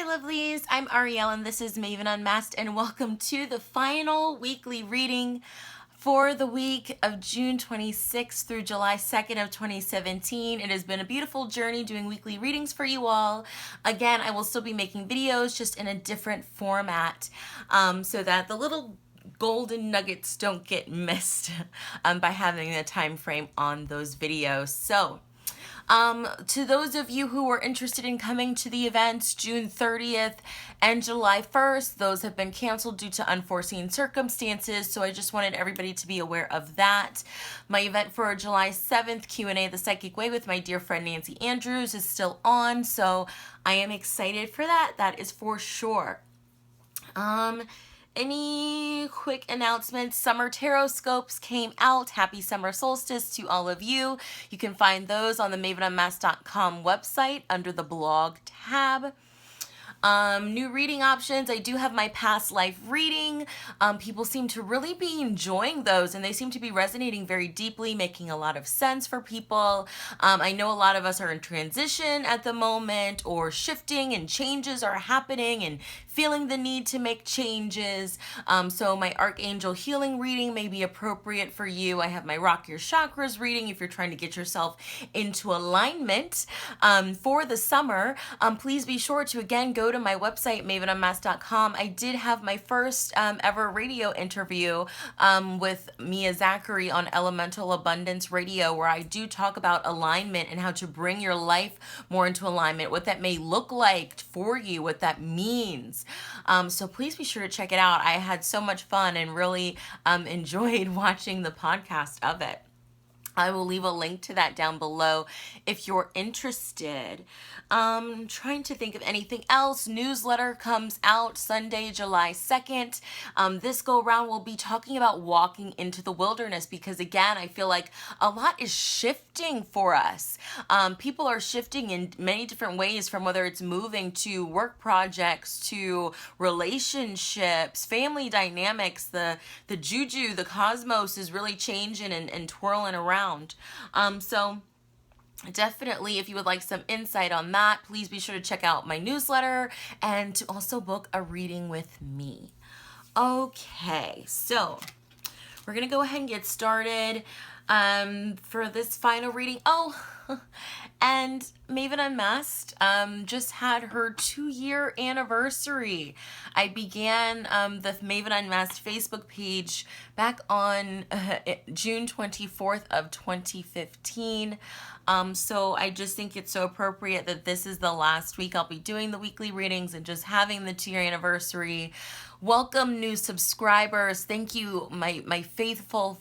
lovelies, I'm Arielle and this is Maven Unmasked, and welcome to the final weekly reading for the week of June 26th through July 2nd of 2017. It has been a beautiful journey doing weekly readings for you all. Again, I will still be making videos just in a different format so that the little golden nuggets don't get missed by having a time frame on those videos. So to those of you who are interested in coming to the events June 30th and July 1st, those have been canceled due to unforeseen circumstances, so I just wanted everybody to be aware of that. My event for July 7th, Q&A The Psychic Way with my dear friend Nancy Andrews, is still on, so I am excited for that. That is for sure. Any quick announcements? Summer Tarot Scopes came out. Happy summer solstice to all of you. You can find those on the MavenUnmasked.com website under the blog tab. New reading options. I do have my past life reading. People seem to really be enjoying those, and they seem to be resonating very deeply, making a lot of sense for people. I know a lot of us are in transition at the moment, or shifting, and changes are happening, and feeling the need to make changes. So my Archangel Healing reading may be appropriate for you. I have my Rock Your Chakras reading if you're trying to get yourself into alignment for the summer. Please be sure to again go to my website, MavenUnmasked.com. I did have my first ever radio interview with Mia Zachary on Elemental Abundance Radio, where I do talk about alignment and how to bring your life more into alignment, what that may look like for you, what that means. So please be sure to check it out. I had so much fun and really enjoyed watching the podcast of it. I will leave a link to that down below if you're interested. Trying to think of anything else. Newsletter comes out Sunday, July 2nd. This go around we'll be talking about walking into the wilderness, because again, I feel like a lot is shifting for us. People are shifting in many different ways, from whether it's moving to work projects, to relationships, family dynamics. The juju, the cosmos is really changing and twirling around. So definitely, if you would like some insight on that, please be sure to check out my newsletter and to also book a reading with me. Okay, so we're gonna go ahead and get started for this final reading. Oh, and Maven Unmasked just had her 2-year anniversary. I began the Maven Unmasked Facebook page back on June 24th of 2015. So I just think it's so appropriate that this is the last week I'll be doing the weekly readings and just having the 2-year anniversary. Welcome new subscribers. Thank you, my faithful,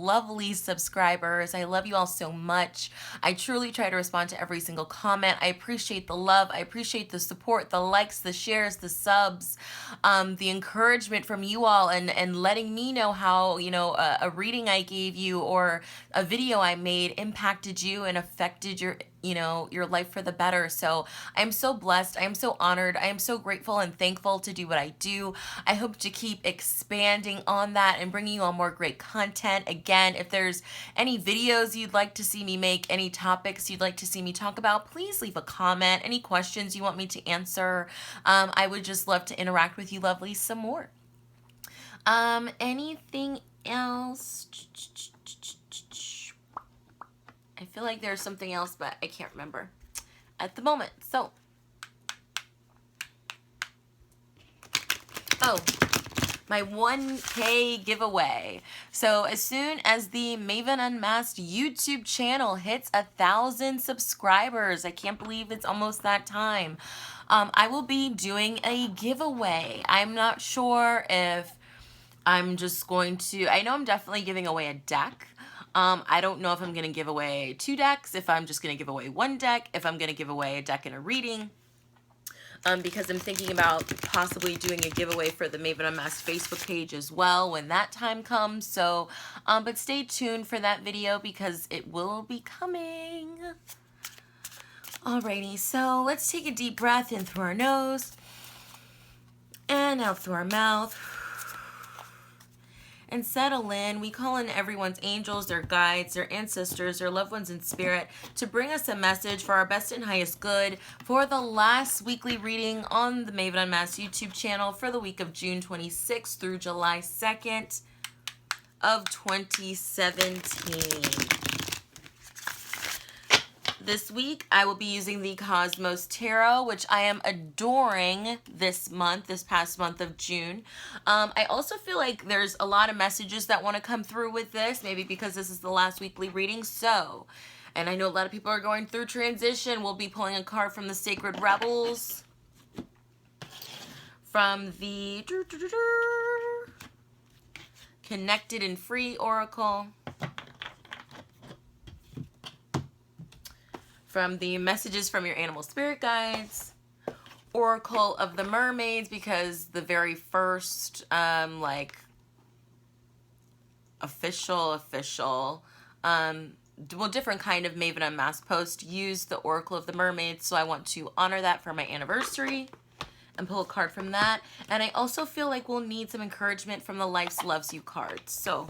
lovely subscribers. I love you all so much. I truly try to respond to every single comment. I appreciate the love. I appreciate the support, the likes, the shares, the subs, the encouragement from you all, and letting me know how, a reading I gave you or a video I made impacted you and affected your life for the better. So I'm so blessed. I am so honored. I am so grateful and thankful to do what I do. I hope to keep expanding on that and bringing you all more great content. Again, if there's any videos you'd like to see me make, any topics you'd like to see me talk about, please leave a comment. Any questions you want me to answer, I would just love to interact with you lovely some more. Anything else? I feel like there's something else, but I can't remember at the moment. So, my 1K giveaway. So as soon as the Maven Unmasked YouTube channel hits 1,000 subscribers, I can't believe it's almost that time, I will be doing a giveaway. I'm not sure if I'm just going to, I know I'm definitely giving away a deck. I don't know if I'm going to give away 2 decks, if I'm just going to give away 1 deck, if I'm going to give away a deck and a reading, because I'm thinking about possibly doing a giveaway for the Maven Unmasked Facebook page as well when that time comes. So, but stay tuned for that video because it will be coming. Alrighty, so let's take a deep breath in through our nose and out through our mouth. and settle in. We call in everyone's angels, their guides, their ancestors, their loved ones in spirit to bring us a message for our best and highest good for the last weekly reading on the Maven Unmasked YouTube channel for the week of June 26th through July 2nd of 2017. This week, I will be using the Cosmos Tarot, which I am adoring this past month of June. I also feel like there's a lot of messages that want to come through with this, maybe because this is the last weekly reading. So, and I know a lot of people are going through transition. We'll be pulling a card from the Sacred Rebels, from the Connected and Free Oracle, from the Messages from Your Animal Spirit Guides, Oracle of the Mermaids, because the very first, official, different kind of Maven Unmasked post used the Oracle of the Mermaids, so I want to honor that for my anniversary and pull a card from that. And I also feel like we'll need some encouragement from the Life's Loves You cards. So,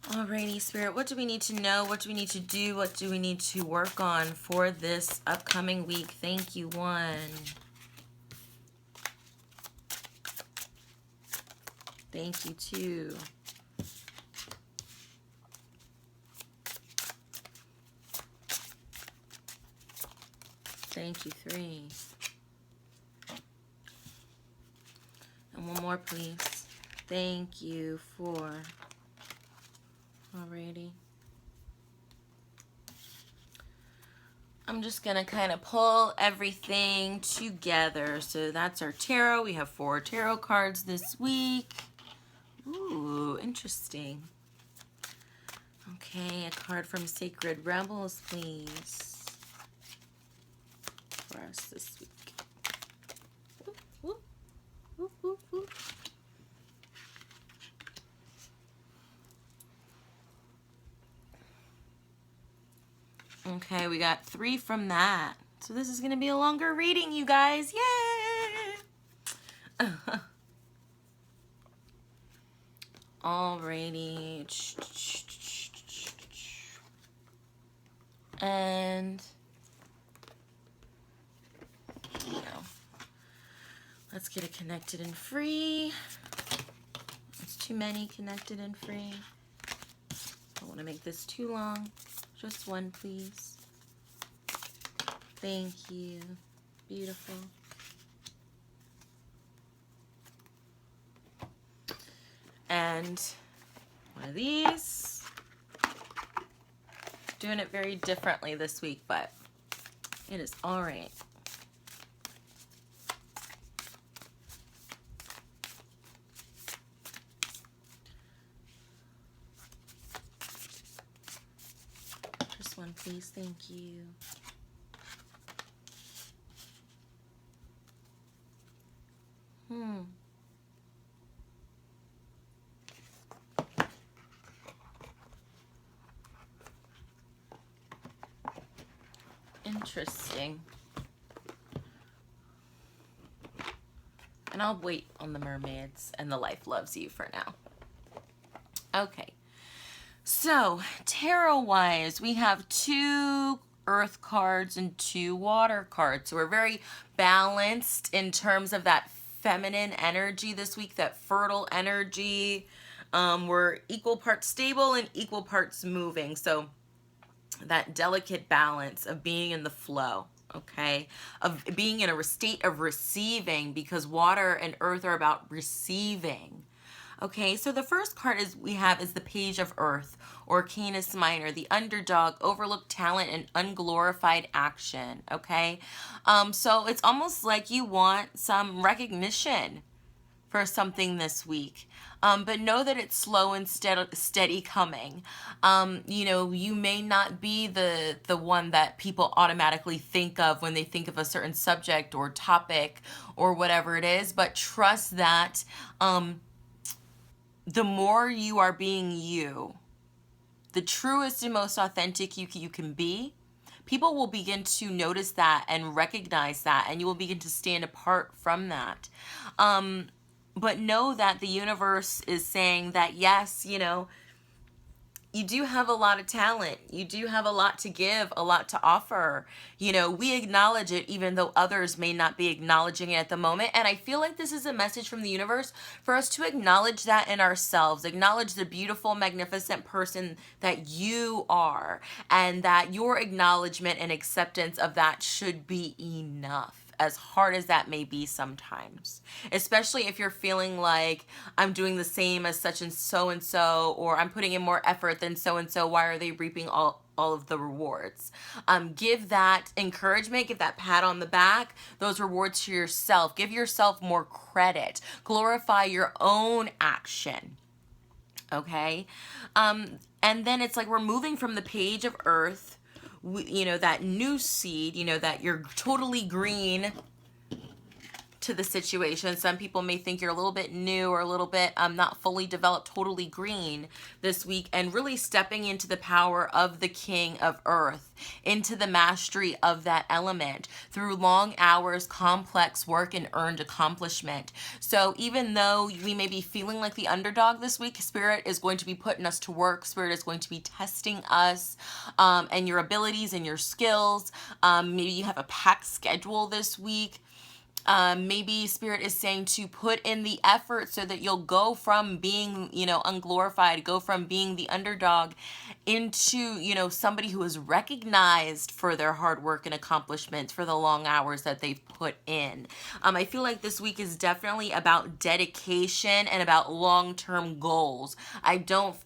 alrighty, Spirit, what do we need to know? What do we need to do? What do we need to work on for this upcoming week? Thank you, one. Thank you, two. Thank you, three. And one more, please. Thank you, four. Alrighty. I'm just going to kind of pull everything together. So that's our tarot. We have 4 tarot cards this week. Ooh, interesting. Okay, a card from Sacred Rebels, please, for us this week. Whoop, whoop, whoop, whoop, whoop. Okay, we got 3 from that. So this is going to be a longer reading, you guys. Yay! Alrighty. And let's get it connected and free. It's too many connected and free. I don't want to make this too long. Just one, please. Thank you. Beautiful. And one of these. Doing it very differently this week, but it is all right. Just one, please. Thank you. Interesting. And I'll wait on the mermaids and the Life Loves You for now. Okay. So, tarot-wise, we have 2 earth cards and 2 water cards. So we're very balanced in terms of that feminine energy this week, that fertile energy. We're equal parts stable and equal parts moving. So that delicate balance of being in the flow, okay? Of being in a state of receiving, because water and earth are about receiving. Okay, so the first card we have is the Page of Earth, or Canis Minor, the underdog, overlooked talent, and unglorified action, okay? So it's almost like you want some recognition for something this week. But know that it's slow and steady coming. You know, you may not be the one that people automatically think of when they think of a certain subject or topic or whatever it is, but trust that the more you are being you, the truest and most authentic you can be, people will begin to notice that and recognize that, and you will begin to stand apart from that. but know that the universe is saying that, yes, you do have a lot of talent. You do have a lot to give, a lot to offer. We acknowledge it even though others may not be acknowledging it at the moment. And I feel like this is a message from the universe for us to acknowledge that in ourselves, acknowledge the beautiful, magnificent person that you are, and that your acknowledgement and acceptance of that should be enough, as hard as that may be sometimes. Especially if you're feeling like, I'm doing the same as such and so, or I'm putting in more effort than so and so, why are they reaping all of the rewards? Give that encouragement, give that pat on the back, those rewards to yourself. Give yourself more credit. Glorify your own action. Okay? And then it's like we're moving from the page of earth, that new seed, that you're totally green to the situation. Some people may think you're a little bit new or a little bit not fully developed, totally green this week, and really stepping into the power of the King of Earth, into the mastery of that element through long hours, complex work, and earned accomplishment. So even though we may be feeling like the underdog this week, Spirit is going to be putting us to work. Spirit is going to be testing us and your abilities and your skills. Maybe you have a packed schedule this week. Maybe Spirit is saying to put in the effort so that you'll go from being, unglorified, go from being the underdog into, somebody who is recognized for their hard work and accomplishments, for the long hours that they've put in. I feel like this week is definitely about dedication and about long-term goals.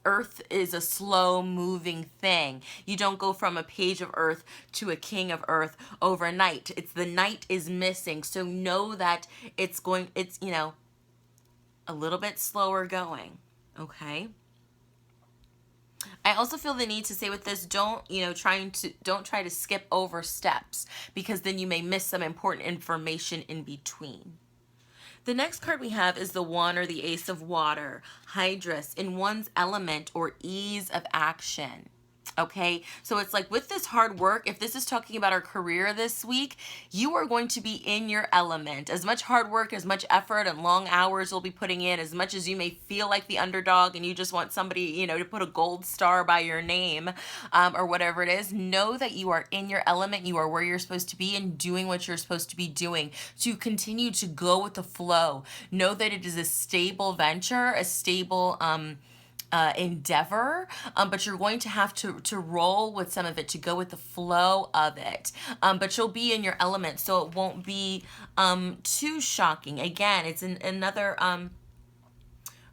Earth is a slow moving thing. You don't go from a page of earth to a king of earth overnight. The night is missing. So know that it's a little bit slower going. Okay. I also feel the need to say with this, don't try to skip over steps, because then you may miss some important information in between. The next card we have is the One, or the Ace of Water, Hydrus, in one's element or ease of action. Okay, so it's like with this hard work, if this is talking about our career this week, you are going to be in your element. As much hard work, as much effort and long hours you'll be putting in, as much as you may feel like the underdog and you just want somebody, to put a gold star by your name or whatever it is, know that you are in your element. You are where you're supposed to be and doing what you're supposed to be doing. To continue to go with the flow. Know that it is a stable venture, a stable endeavor, but you're going to have to roll with some of it, to go with the flow of it. But you'll be in your element, so it won't be too shocking. Again, it's another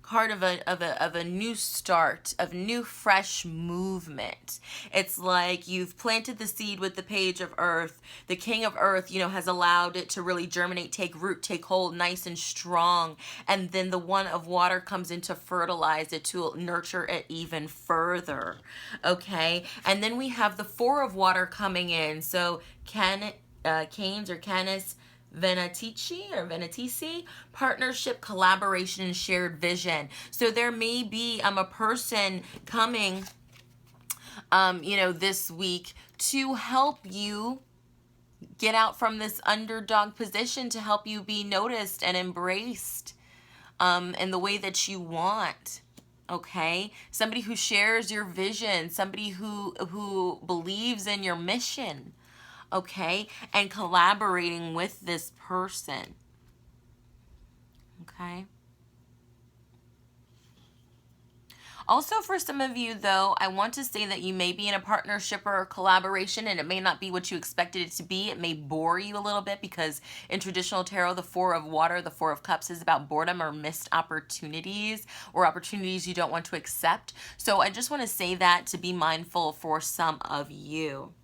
card of a new start, of new fresh movement. It's like you've planted the seed with the page of earth. The King of Earth, has allowed it to really germinate, take root, take hold nice and strong. And then the One of Water comes in to fertilize it, to nurture it even further. Okay. And then we have the Four of Water coming in. So Canes or Canis Venatici, partnership, collaboration, and shared vision. So there may be a person coming, this week to help you get out from this underdog position, to help you be noticed and embraced in the way that you want. Okay, somebody who shares your vision, somebody who believes in your mission. Okay, and collaborating with this person. Okay. Also, for some of you, though, I want to say that you may be in a partnership or a collaboration, and it may not be what you expected it to be. It may bore you a little bit, because in traditional tarot, the Four of Water, the Four of Cups, is about boredom or missed opportunities, or opportunities you don't want to accept. So I just want to say that, to be mindful for some of you.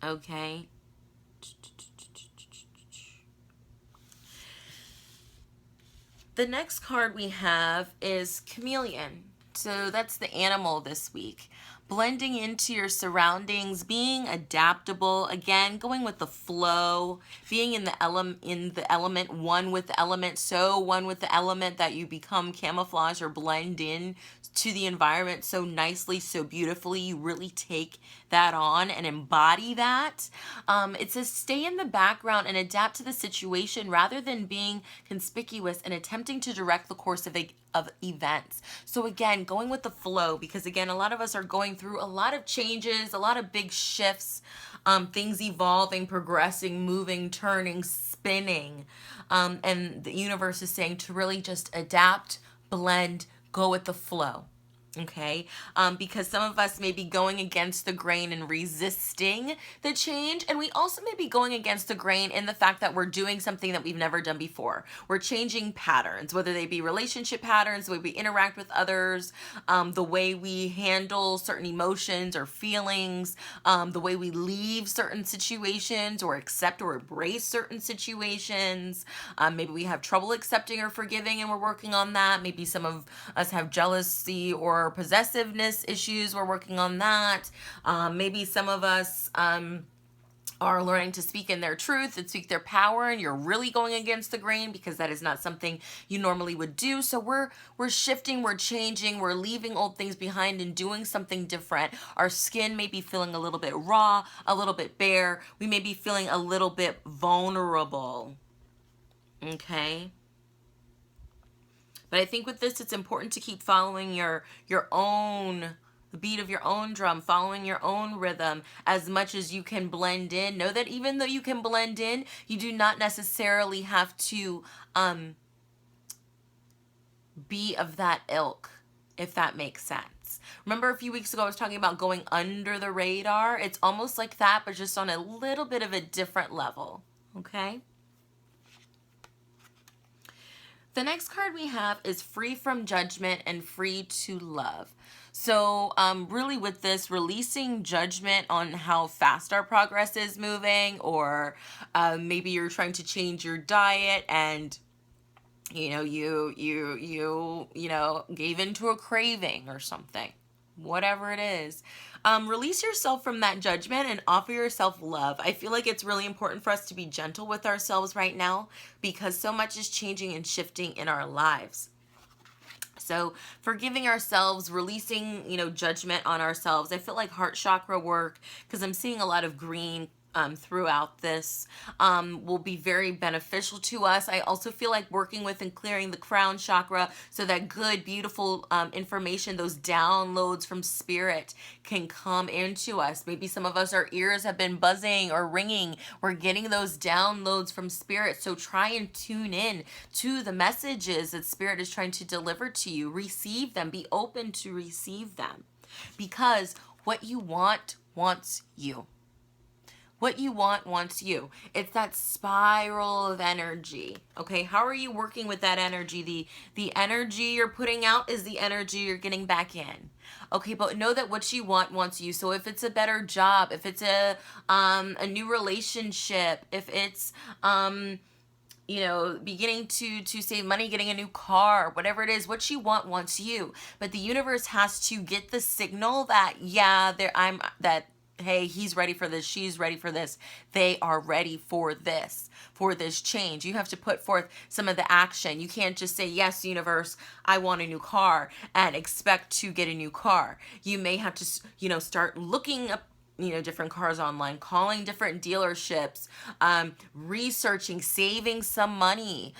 Okay. The next card we have is Chameleon. So that's the animal this week. Blending into your surroundings, being adaptable, again, going with the flow, being in the element, one with the element, so one with the element that you become camouflage or blend in to the environment so nicely, so beautifully. You really take that on and embody that. It says stay in the background and adapt to the situation rather than being conspicuous and attempting to direct the course of events. So again, going with the flow, because again, a lot of us are going through a lot of changes, a lot of big shifts, things evolving, progressing, moving, turning, spinning. And the universe is saying to really just adapt, blend, go with the flow. Okay, because some of us may be going against the grain and resisting the change, and we also may be going against the grain in the fact that we're doing something that we've never done before. We're changing patterns, whether they be relationship patterns, the way we interact with others, the way we handle certain emotions or feelings, the way we leave certain situations or accept or embrace certain situations. Maybe we have trouble accepting or forgiving, and we're working on that. Maybe some of us have jealousy or possessiveness issues. We're working on that. Maybe some of us are learning to speak in their truth and speak their power, and you're really going against the grain because that is not something you normally would do. So we're shifting, we're changing, we're leaving old things behind and doing something different. Our skin may be feeling a little bit raw, a little bit bare. We may be feeling a little bit vulnerable. Okay? But I think with this, it's important to keep following your own, the beat of your own drum, following your own rhythm as much as you can blend in. Know that even though you can blend in, you do not necessarily have to be of that ilk, if that makes sense. Remember a few weeks ago I was talking about going under the radar? It's almost like that, but just on a little bit of a different level. Okay? The next card we have is free from judgment and free to love. So really with this, releasing judgment on how fast our progress is moving, or maybe you're trying to change your diet and you gave into a craving or something. Whatever it is, release yourself from that judgment and offer yourself love. I feel like it's really important for us to be gentle with ourselves right now because so much is changing and shifting in our lives. So forgiving ourselves, releasing, judgment on ourselves. I feel like heart chakra work, because I'm seeing a lot of green throughout this, will be very beneficial to us. I also feel like working with and clearing the crown chakra so that good, beautiful information, those downloads from spirit can come into us. Maybe some of us, our ears have been buzzing or ringing. We're getting those downloads from spirit. So try and tune in to the messages that spirit is trying to deliver to you. Receive them. Be open to receive them, because what you want wants you. What you want wants you. It's that spiral of energy. Okay, how are you working with that energy? The energy you're putting out is the energy you're getting back in. Okay, but know that what you want wants you. So if it's a better job, if it's a new relationship, if it's beginning to save money, getting a new car, whatever it is, what you want wants you. But the universe has to get the signal that hey, he's ready for this, she's ready for this, they are ready for this change. You have to put forth some of the action. You can't just say, yes, universe, I want a new car, and expect to get a new car. You may have to, start looking up different cars online, calling different dealerships, researching, saving some money,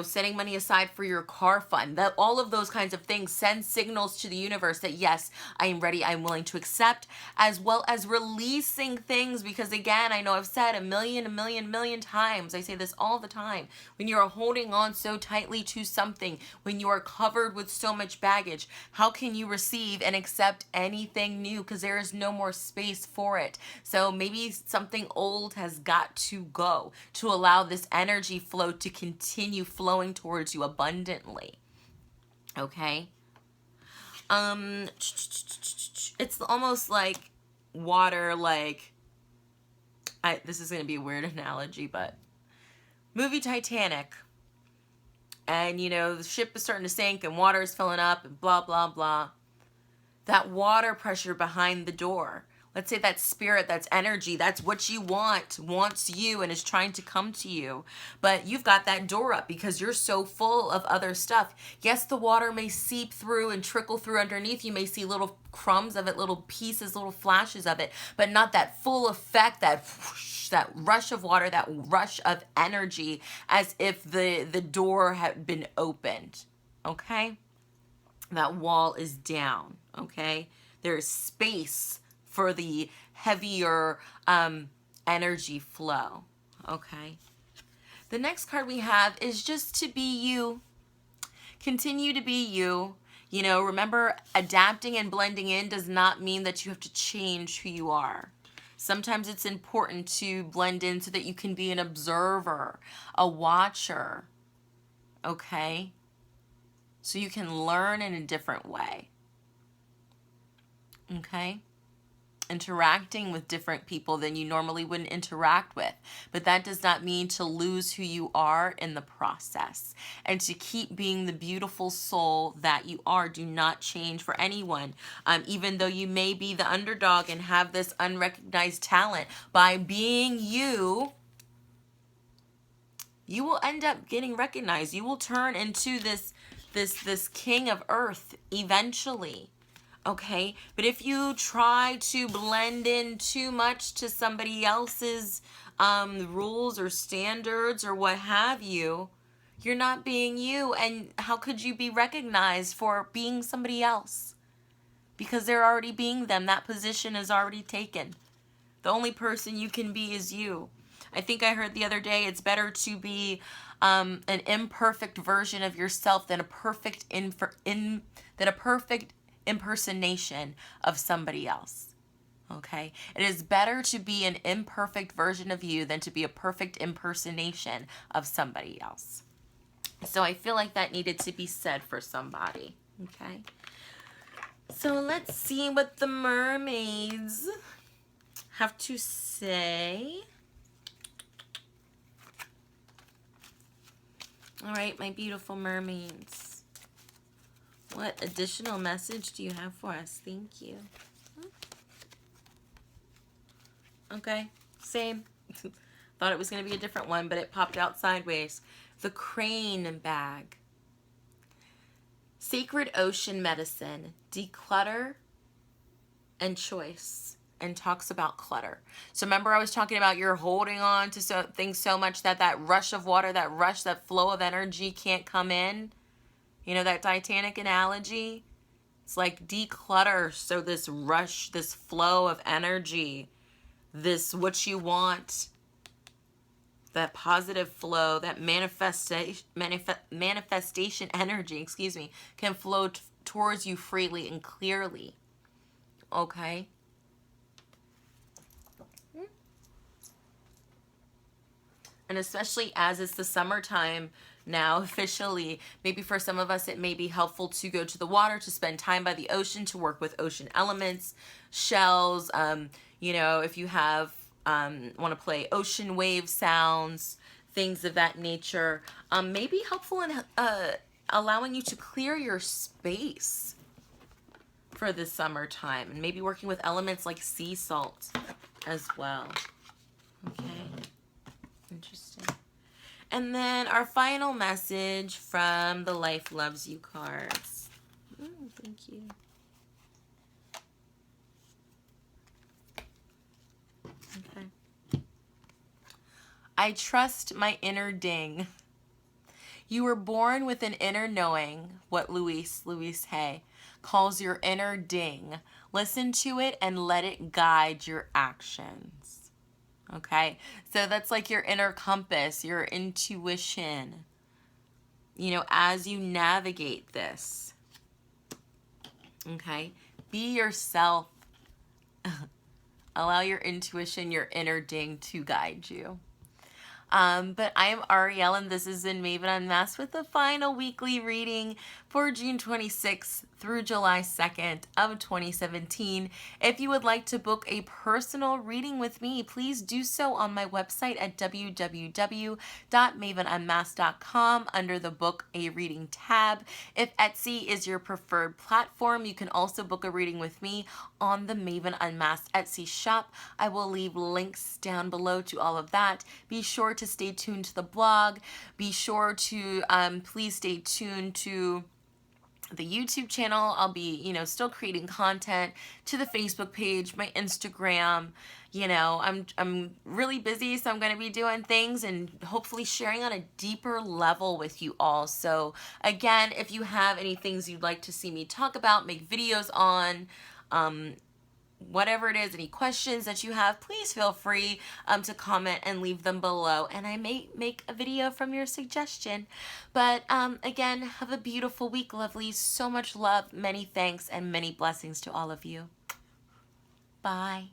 setting money aside for your car fund. That all of those kinds of things send signals to the universe that yes, I am ready, I'm willing to accept, as well as releasing things. Because again, I know I've said a million times, I say this all the time, when you are holding on so tightly to something, when you are covered with so much baggage, how can you receive and accept anything new? Because there is no more space for it. So maybe something old has got to go to allow this energy flow to continue flowing towards you abundantly. Okay? It's almost like water, this is going to be a weird analogy, but movie Titanic. And, the ship is starting to sink and water is filling up and blah, blah, blah. That water pressure behind the door. Let's say that spirit, that's energy, that's what you want, wants you and is trying to come to you. But you've got that door up because you're so full of other stuff. Yes, the water may seep through and trickle through underneath. You may see little crumbs of it, little pieces, little flashes of it, but not that full effect, that whoosh, that rush of water, that rush of energy, as if the door had been opened. Okay? That wall is down. Okay? There's space for the heavier energy flow. Okay. The next card we have is just to be you. Continue to be you. You know, remember, adapting and blending in does not mean that you have to change who you are. Sometimes it's important to blend in so that you can be an observer, a watcher. Okay? So you can learn in a different way. Okay? Interacting with different people than you normally wouldn't interact with. But that does not mean to lose who you are in the process. And to keep being the beautiful soul that you are. Do not change for anyone. Even though you may be the underdog and have this unrecognized talent, by being you, you will end up getting recognized. You will turn into this king of earth eventually. Okay, but if you try to blend in too much to somebody else's rules or standards or what have you, you're not being you. And how could you be recognized for being somebody else? Because they're already being them. That position is already taken. The only person you can be is you. I think I heard the other day, it's better to be an imperfect version of yourself than a perfect impersonation of somebody else. Okay? It is better to be an imperfect version of you than to be a perfect impersonation of somebody else. So I feel like that needed to be said for somebody. Okay? So let's see what the mermaids have to say. All right, my beautiful mermaids. What additional message do you have for us? Thank you. Okay, same. Thought it was going to be a different one, but it popped out sideways. The crane bag. Sacred ocean medicine. Declutter and choice. And talks about clutter. So remember I was talking about you're holding on to things so much that rush of water, that flow of energy can't come in. You know, that Titanic analogy? It's like declutter so this rush, this flow of energy, this what you want, that positive flow, that manifestation energy, can flow towards you freely and clearly. Okay? And especially as it's the summertime now, officially, maybe for some of us it may be helpful to go to the water, to spend time by the ocean, to work with ocean elements, shells, you know, if you have want to play ocean wave sounds, things of that nature, may be helpful in allowing you to clear your space for the summertime, and maybe working with elements like sea salt as well. Okay. Interesting. And then our final message from the Life Loves You cards. Thank you. Okay. I trust my inner ding. You were born with an inner knowing, what Louise Hay calls your inner ding. Listen to it and let it guide your actions. Okay, so that's like your inner compass, your intuition, you know, as you navigate this. Okay, be yourself. Allow your intuition, your inner ding to guide you. But I am Ariel, and this has been Maven Unmasked with the final weekly reading for June 26th through July 2nd of 2017. If you would like to book a personal reading with me, please do so on my website at www.mavenunmasked.com under the Book a Reading tab. If Etsy is your preferred platform, you can also book a reading with me on the Maven Unmasked Etsy shop. I will leave links down below to all of that. Be sure to stay tuned to the blog. Be sure to please stay tuned to the YouTube channel. I'll be, still creating content, to the Facebook page, my Instagram. I'm really busy, so I'm going to be doing things and hopefully sharing on a deeper level with you all. So again, if you have any things you'd like to see me talk about, make videos on, whatever it is, any questions that you have, please feel free to comment and leave them below, and I may make a video from your suggestion. But again, have a beautiful week, lovelies. So much love, many thanks, and many blessings to all of you. Bye.